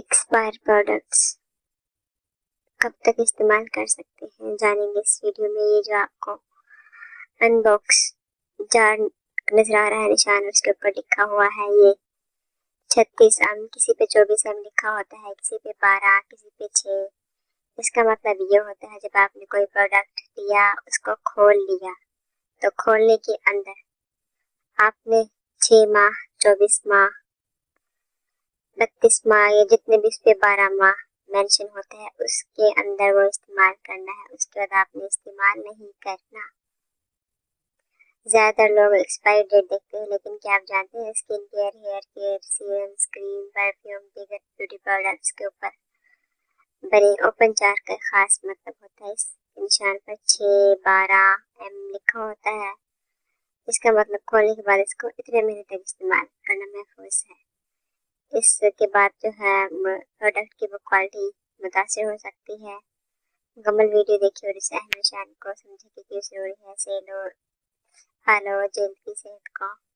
Expire products کب تک استعمال کر سکتے ہیں جانیں گے اس ویڈیو میں۔ یہ جو آپ کو ان باکس جار نظر آ رہا ہے نشان، اس کے اوپر لکھا ہوا ہے یہ 36 ایم، کسی پہ 24 ایم لکھا ہوتا ہے، کسی پہ 12، کسی پہ 6۔ اس کا مطلب یہ ہوتا ہے جب آپ نے کوئی پروڈکٹ لیا، اس کو کھول لیا، تو کھولنے کے اندر آپ نے 6 ماہ، 24 ماہ، 32 ماہ یا جتنے بھی اس پہ 12 ماہ مینشن ہوتے ہیں اس کے اندر وہ استعمال کرنا ہے۔ اس کے بعد آپ نے استعمال نہیں کرنا۔ زیادہ تر لوگ ایکسپائری ڈیٹ دیکھتے ہیں، لیکن کیا آپ جانتے ہیں skin care, hair care, serum, cream, perfume, دیگر بیوٹی پروڈکٹس کے اوپر بنے اوپن چار کا خاص مطلب ہوتا ہے۔ اس نشان پر 6، 12 ایم لکھا ہوتا ہے، اس کا مطلب کھولنے کے بعد اس کو اتنے مہینے تک استعمال کرنا محفوظ ہے۔ اس کے بعد جو ہے پروڈکٹ کی وہ کوالٹی متاثر ہو سکتی ہے۔ مکمل ویڈیو دیکھیے اور اس اہم نشان کو سمجھے کہ کیوں ضروری ہے۔ سیلو، ہیلو جلد کی صحت کو